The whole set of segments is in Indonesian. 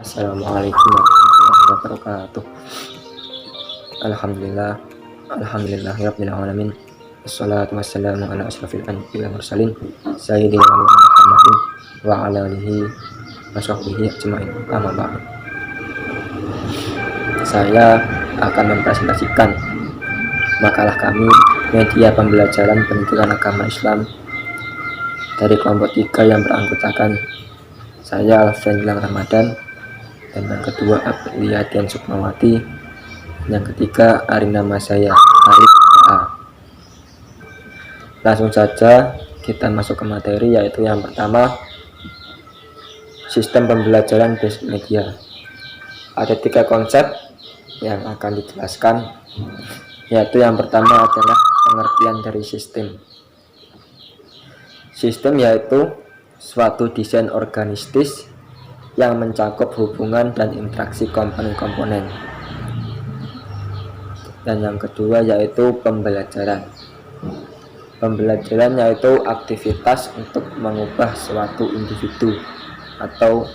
Assalamualaikum warahmatullahi wabarakatuh. Alhamdulillahirabbil alamin. Wassalatu wassalamu ala asyrafil anbiya'i wal mursalin sayyidina Muhammadin wa ala alihi wa sahbihi ajmain. Amma ba'du. Saya akan mempresentasikan makalah kami media pembelajaran pendidikan agama Islam dari kelompok 3 yang beranggotakan saya Alfian Gilang Ramadan, dan yang kedua Aprilia Dian Sukmawati, yang ketiga Arina nama saya Arif A. Langsung saja kita masuk ke materi, yaitu yang pertama, sistem pembelajaran basic media. Ada 3 konsep yang akan dijelaskan, yaitu yang pertama adalah pengertian dari sistem. Sistem yaitu suatu desain organistis yang mencakup hubungan dan interaksi komponen-komponen. Dan yang kedua yaitu pembelajaran. Pembelajaran yaitu aktivitas untuk mengubah suatu individu atau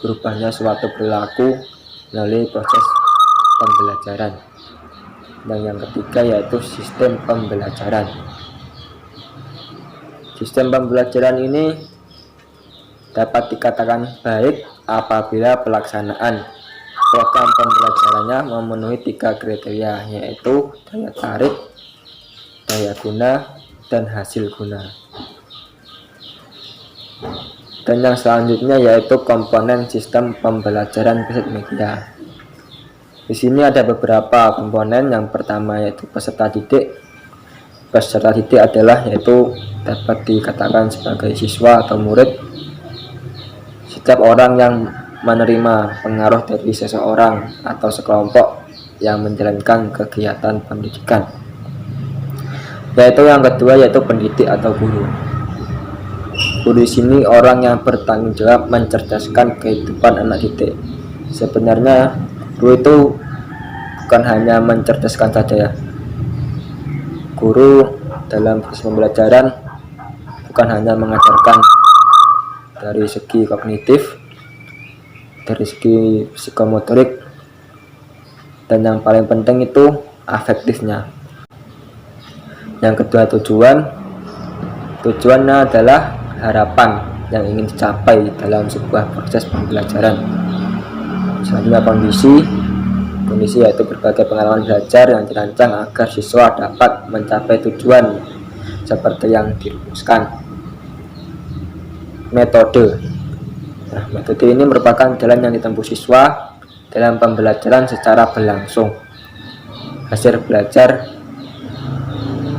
berubahnya suatu perilaku melalui proses pembelajaran. Dan yang ketiga yaitu sistem pembelajaran. Sistem pembelajaran ini dapat dikatakan baik apabila pelaksanaan program pembelajarannya memenuhi 3 kriteria, yaitu daya tarik, daya guna, dan hasil guna. Dan yang selanjutnya yaitu komponen sistem pembelajaran basic media. Di sini ada beberapa komponen. Yang pertama yaitu peserta didik. Peserta didik adalah yaitu dapat dikatakan sebagai siswa atau murid. Setiap orang yang menerima pengaruh dari seseorang atau sekelompok yang menjalankan kegiatan pendidikan. Yaitu yang kedua yaitu pendidik atau guru. Guru di sini orang yang bertanggung jawab mencerdaskan kehidupan anak didik. Sebenarnya guru itu bukan hanya mencerdaskan saja ya. Guru dalam proses pembelajaran bukan hanya mengajarkan dari segi kognitif, dari segi psikomotorik, dan yang paling penting itu afektifnya. Yang kedua tujuannya adalah harapan yang ingin dicapai dalam sebuah proses pembelajaran. Selanjutnya kondisi yaitu berbagai pengalaman belajar yang dirancang agar siswa dapat mencapai tujuan seperti yang dirumuskan. Metode. Nah, metode ini merupakan jalan yang ditempuh siswa dalam pembelajaran secara berlangsung. Hasil belajar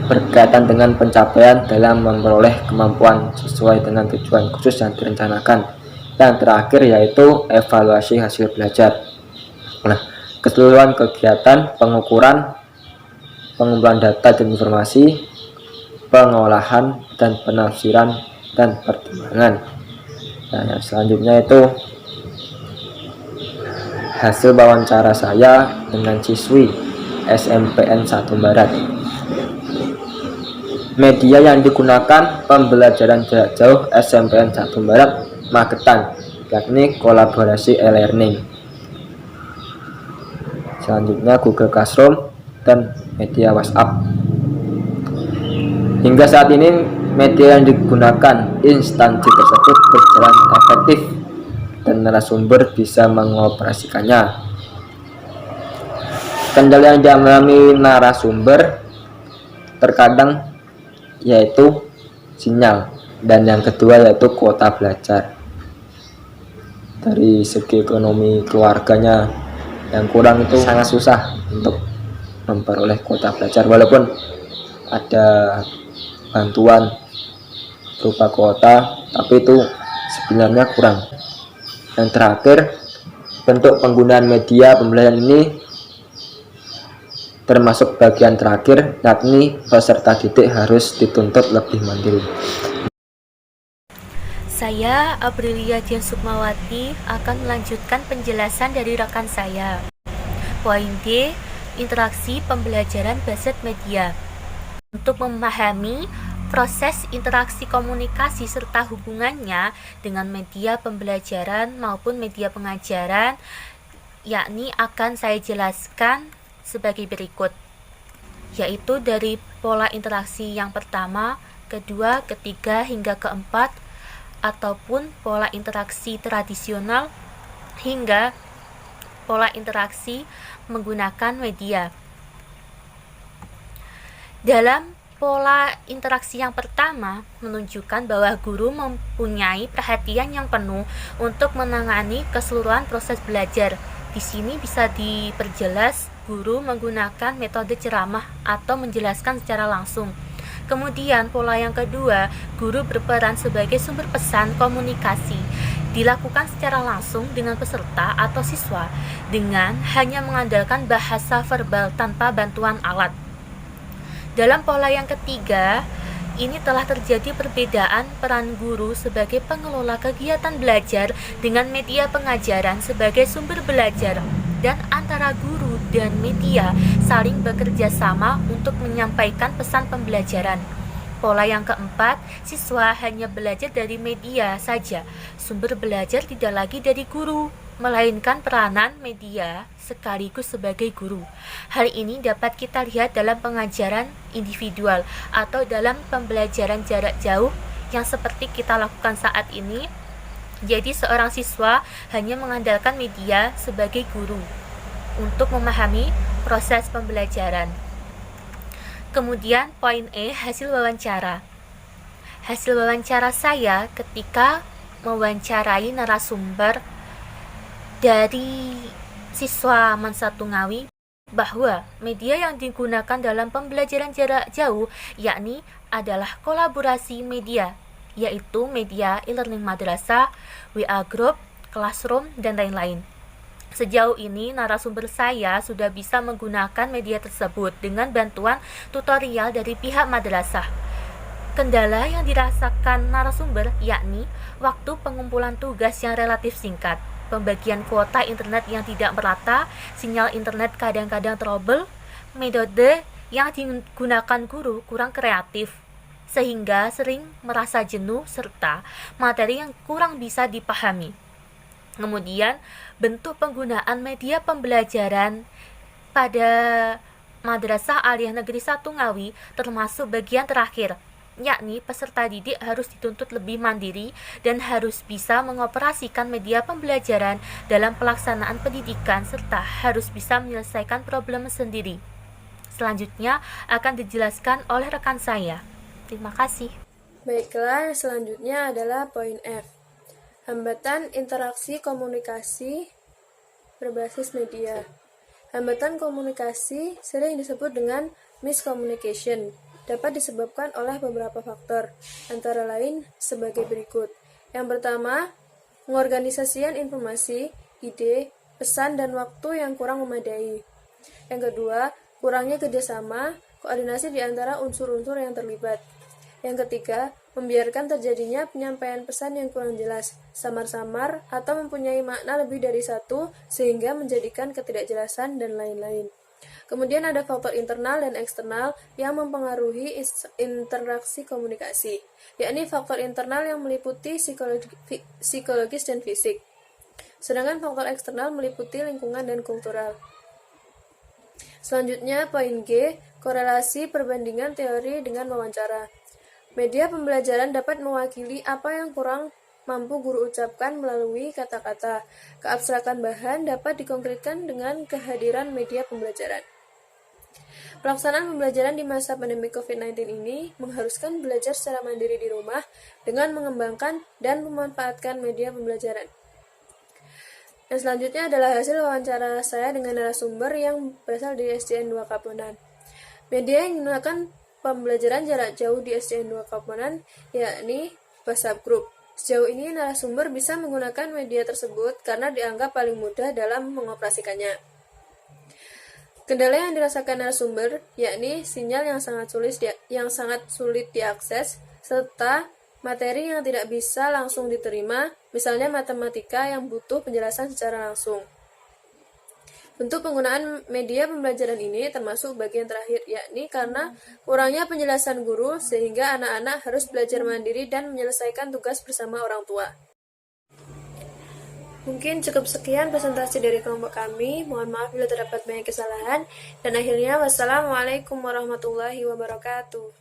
berkaitan dengan pencapaian dalam memperoleh kemampuan sesuai dengan tujuan khusus yang direncanakan. Yang terakhir yaitu evaluasi hasil belajar. Nah, keseluruhan kegiatan pengukuran, pengumpulan data dan informasi, pengolahan dan penafsiran dan pertimbangan. Nah, yang selanjutnya itu hasil wawancara saya dengan siswi SMPN 1 Barat. Media yang digunakan pembelajaran jarak jauh SMPN 1 Barat Magetan, yakni kolaborasi e-learning. Selanjutnya Google Classroom dan media WhatsApp. Hingga saat ini media yang digunakan instansi tersebut berjalan efektif dan narasumber bisa mengoperasikannya. Kendala yang dialami narasumber terkadang yaitu sinyal, dan yang kedua yaitu kuota belajar. Dari segi ekonomi keluarganya yang kurang itu sangat susah untuk memperoleh kuota belajar, walaupun ada bantuan berupa kuota, tapi itu sebenarnya kurang. Dan terakhir, bentuk penggunaan media pembelajaran ini termasuk bagian terakhir, yakni peserta didik harus dituntut lebih mandiri. Saya, Aprilia Dian Sukmawati, akan melanjutkan penjelasan dari rekan saya. Poin D, interaksi pembelajaran basic media. Untuk memahami proses interaksi komunikasi serta hubungannya dengan media pembelajaran maupun media pengajaran, yakni akan saya jelaskan sebagai berikut, yaitu dari pola interaksi yang pertama, kedua, ketiga, hingga keempat, ataupun pola interaksi tradisional hingga pola interaksi menggunakan media. Dalam pola interaksi yang pertama menunjukkan bahwa guru mempunyai perhatian yang penuh untuk menangani keseluruhan proses belajar. Di sini bisa diperjelas guru menggunakan metode ceramah atau menjelaskan secara langsung. Kemudian pola yang kedua, guru berperan sebagai sumber pesan komunikasi. Dilakukan secara langsung dengan peserta atau siswa dengan hanya mengandalkan bahasa verbal tanpa bantuan alat. Dalam pola yang ketiga, ini telah terjadi perbedaan peran guru sebagai pengelola kegiatan belajar dengan media pengajaran sebagai sumber belajar, dan antara guru dan media saling bekerja sama untuk menyampaikan pesan pembelajaran. Pola yang keempat, siswa hanya belajar dari media saja. Sumber belajar tidak lagi dari guru, melainkan peranan media sekaligus sebagai guru. Hal ini dapat kita lihat dalam pengajaran individual atau dalam pembelajaran jarak jauh yang seperti kita lakukan saat ini. Jadi seorang siswa hanya mengandalkan media sebagai guru untuk memahami proses pembelajaran. Kemudian poin E, hasil wawancara. Hasil wawancara saya ketika mewawancarai narasumber dari siswa Mansa Tungawi bahwa media yang digunakan dalam pembelajaran jarak jauh yakni adalah kolaborasi media, yaitu media e-learning madrasah, WA group, classroom, dan lain-lain. Sejauh ini narasumber saya sudah bisa menggunakan media tersebut dengan bantuan tutorial dari pihak madrasah. Kendala yang dirasakan narasumber yakni waktu pengumpulan tugas yang relatif singkat, pembagian kuota internet yang tidak merata, sinyal internet kadang-kadang trouble, metode yang digunakan guru kurang kreatif, sehingga sering merasa jenuh serta materi yang kurang bisa dipahami. Kemudian, bentuk penggunaan media pembelajaran pada Madrasah Aliyah Negeri 1 Ngawi termasuk bagian terakhir, yakni peserta didik harus dituntut lebih mandiri dan harus bisa mengoperasikan media pembelajaran dalam pelaksanaan pendidikan serta harus bisa menyelesaikan problem sendiri. Selanjutnya akan dijelaskan oleh rekan saya. Terima kasih. Baiklah, selanjutnya adalah poin F. Hambatan interaksi komunikasi berbasis media. Hambatan komunikasi sering disebut dengan miscommunication. Dapat disebabkan oleh beberapa faktor, antara lain sebagai berikut. Yang pertama, pengorganisasian informasi, ide, pesan, dan waktu yang kurang memadai. Yang kedua, kurangnya kerjasama, koordinasi di antara unsur-unsur yang terlibat. Yang ketiga, membiarkan terjadinya penyampaian pesan yang kurang jelas, samar-samar, atau mempunyai makna lebih dari satu, sehingga menjadikan ketidakjelasan dan lain-lain. Kemudian ada faktor internal dan eksternal yang mempengaruhi interaksi komunikasi, yakni faktor internal yang meliputi psikologis dan fisik, sedangkan faktor eksternal meliputi lingkungan dan kultural. Selanjutnya, poin G, korelasi perbandingan teori dengan wawancara. Media pembelajaran dapat mewakili apa yang kurang mampu guru ucapkan melalui kata-kata. Keabstrakan bahan dapat dikonkretkan dengan kehadiran media pembelajaran. Pelaksanaan pembelajaran di masa pandemi COVID-19 ini mengharuskan belajar secara mandiri di rumah dengan mengembangkan dan memanfaatkan media pembelajaran. Yang selanjutnya adalah hasil wawancara saya dengan narasumber yang berasal dari SDN 2 Kaponan. Media yang digunakan pembelajaran jarak jauh di SDN 2 Kaponan yakni WhatsApp Group. Sejauh ini narasumber bisa menggunakan media tersebut karena dianggap paling mudah dalam mengoperasikannya. Kendala yang dirasakan narasumber yakni sinyal yang sangat sulit diakses serta materi yang tidak bisa langsung diterima, misalnya matematika yang butuh penjelasan secara langsung. Bentuk penggunaan media pembelajaran ini termasuk bagian terakhir, yakni karena kurangnya penjelasan guru sehingga anak-anak harus belajar mandiri dan menyelesaikan tugas bersama orang tua. Mungkin cukup sekian presentasi dari kelompok kami. Mohon maaf bila terdapat banyak kesalahan. Dan akhirnya, wassalamualaikum warahmatullahi wabarakatuh.